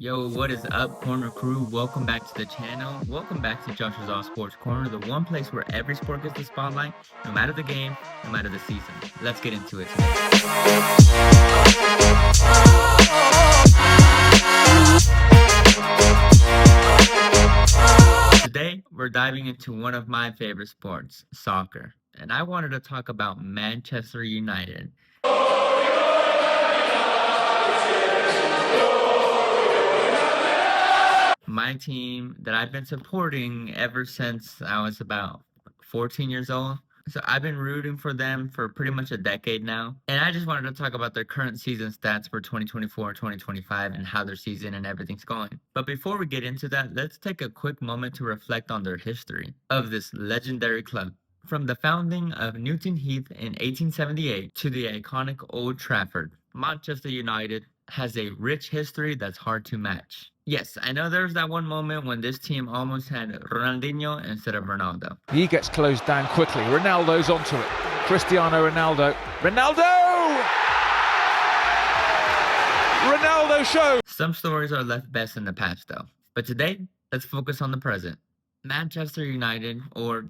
Yo, what is up, Corner Crew? Welcome back to the channel. Welcome back to Josh's All Sports Corner, the one place where every sport gets the spotlight, no matter the game, no matter the season. Let's get into it today, we're diving into one of my favorite sports, soccer. And I wanted to talk about Manchester United. My team that I've been supporting ever since I was about 14 years old. So I've been rooting for them for pretty much a decade now. And I just wanted to talk about their current season stats for 2024, 2025, and how their season and everything's going. But before we get into that, let's take a quick moment to reflect on their history of this legendary club. From the founding of Newton Heath in 1878 to the iconic Old Trafford, Manchester United has a rich history that's hard to match. Yes, I know there's that one moment when this team almost had Ronaldinho instead of Ronaldo. He gets closed down quickly. Ronaldo's onto it. Cristiano Ronaldo. Ronaldo! Ronaldo show! Some stories are left best in the past though. But today, let's focus on the present. Manchester United, or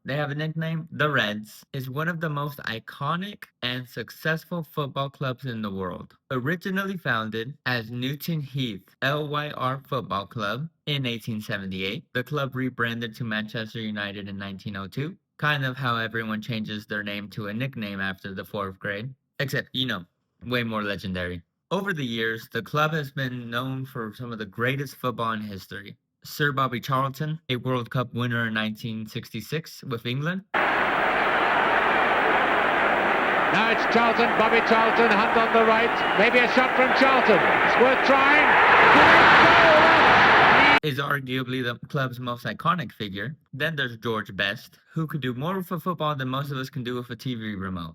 they have a nickname, the Reds, is one of the most iconic and successful football clubs in the world. Originally founded as Newton Heath LYR Football Club in 1878, the club rebranded to Manchester United in 1902, kind of how everyone changes their name to a nickname after the 4th grade, except, way more legendary. Over the years, the club has been known for some of the greatest football in history. Sir Bobby Charlton, a World Cup winner in 1966 with England. Now it's Charlton, Bobby Charlton, Hunt on the right. Maybe a shot from Charlton. It's worth trying. Is arguably the club's most iconic figure. Then there's George Best, who could do more with a football than most of us can do with a TV remote.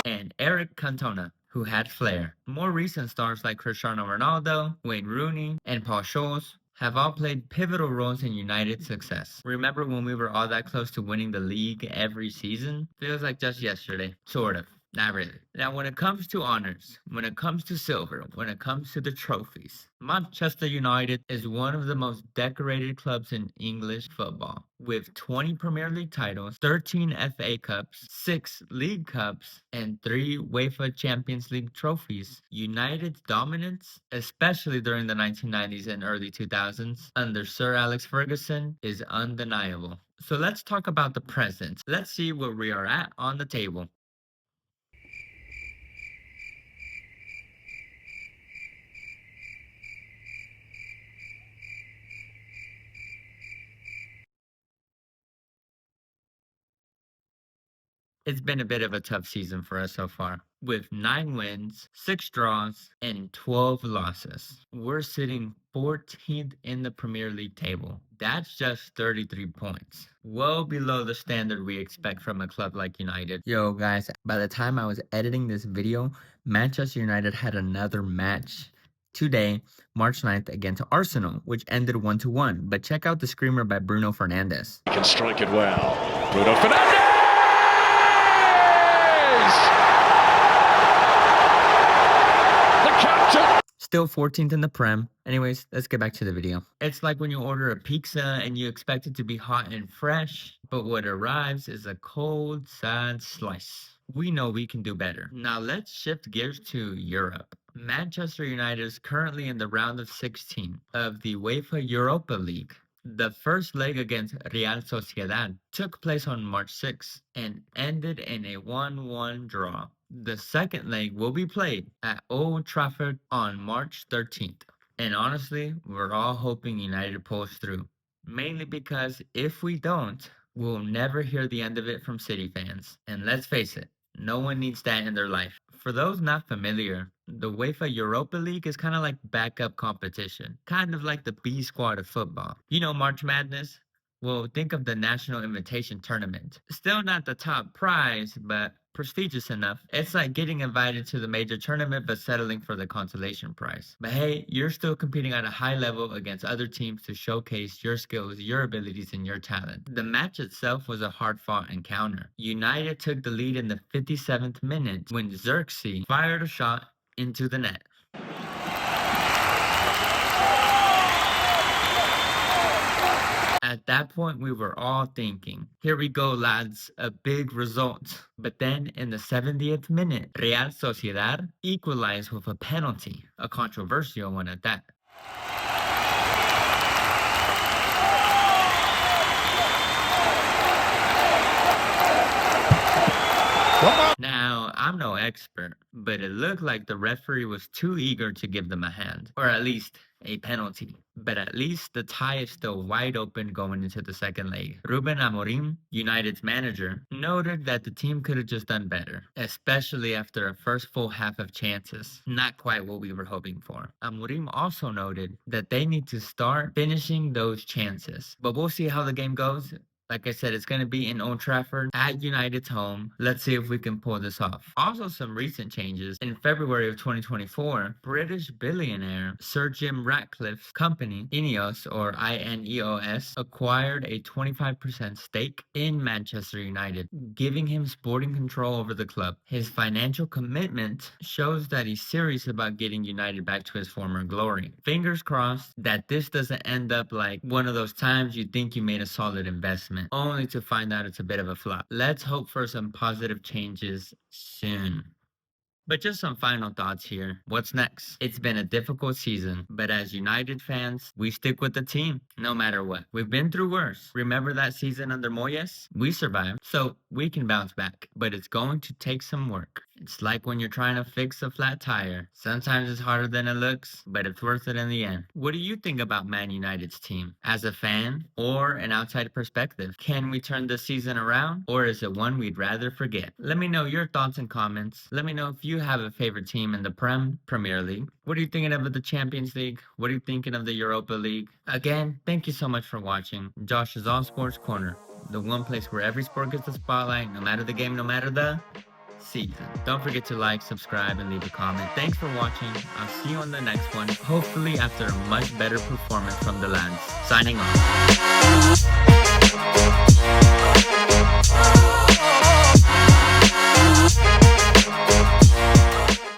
And Eric Cantona, who had flair. More recent stars like Cristiano Ronaldo, Wayne Rooney, and Paul Scholes have all played pivotal roles in United's success. Remember when we were all that close to winning the league every season? Feels like just yesterday. Sort of. Not really. Now, when it comes to honors, when it comes to silver, when it comes to the trophies, Manchester United is one of the most decorated clubs in English football. With 20 Premier League titles, 13 FA Cups, 6 League Cups, and 3 UEFA Champions League trophies, United's dominance, especially during the 1990s and early 2000s, under Sir Alex Ferguson, is undeniable. So let's talk about the present. Let's see where we are at on the table. It's been a bit of a tough season for us so far, with 9 wins, 6 draws, and 12 losses. We're sitting 14th in the Premier League table. That's just 33 points. Well below the standard we expect from a club like United. Yo guys, by the time I was editing this video, Manchester United had another match today, March 9th, against Arsenal, which ended 1-1. But check out the screamer by Bruno Fernandes. He can strike it well. Bruno Fernandes! Still 14th in the Prem. Anyways, let's get back to the video. It's like when you order a pizza and you expect it to be hot and fresh, but what arrives is a cold, sad slice. We know we can do better. Now let's shift gears to Europe. Manchester United is currently in the round of 16 of the UEFA Europa League. The first leg against Real Sociedad took place on March 6th and ended in a 1-1 draw. The second leg will be played at Old Trafford on March 13th. And honestly, we're all hoping United pulls through. Mainly because if we don't, we'll never hear the end of it from City fans. And let's face it, no one needs that in their life. For those not familiar, the UEFA Europa League is kind of like backup competition. Kind of like the B squad of football. You know March Madness? Well, think of the National Invitation Tournament. Still not the top prize, but prestigious enough. It's like getting invited to the major tournament but settling for the consolation prize. But hey, you're still competing at a high level against other teams to showcase your skills, your abilities, and your talent. The match itself was a hard-fought encounter. United took the lead in the 57th minute when Xerxes fired a shot into the net. At that point, we were all thinking, here we go, lads, a big result. But then in the 70th minute, Real Sociedad equalized with a penalty, a controversial one at that. Now, I'm no expert, but it looked like the referee was too eager to give them a hand, or at least a penalty. But at least the tie is still wide open going into the second leg. Ruben Amorim, United's manager, noted that the team could have just done better, especially after a first full half of chances. Not quite what we were hoping for. Amorim also noted that they need to start finishing those chances. But we'll see how the game goes. Like I said, it's going to be in Old Trafford at United's home. Let's see if we can pull this off. Also, some recent changes. In February of 2024, British billionaire Sir Jim Ratcliffe's company, Ineos, or INEOS, acquired a 25% stake in Manchester United, giving him sporting control over the club. His financial commitment shows that he's serious about getting United back to his former glory. Fingers crossed that this doesn't end up like one of those times you think you made a solid investment, only to find out it's a bit of a flop. Let's hope for some positive changes soon. But just some final thoughts here. What's next? It's been a difficult season, but as United fans, we stick with the team no matter what. We've been through worse. Remember that season under Moyes? We survived, so we can bounce back, but it's going to take some work. It's like when you're trying to fix a flat tire. Sometimes it's harder than it looks, but it's worth it in the end. What do you think about Man United's team? As a fan or an outside perspective, can we turn this season around, or is it one we'd rather forget? Let me know your thoughts and comments. Let me know if you have a favorite team in the Premier League. What are you thinking of the Champions League? What are you thinking of the Europa League? Again, thank you so much for watching. Josh's All Sports Corner, the one place where every sport gets the spotlight, no matter the game, no matter the season. Don't forget to like, subscribe, and leave a comment. Thanks for watching. I'll see you on the next one, hopefully after a much better performance from the lads. Signing off.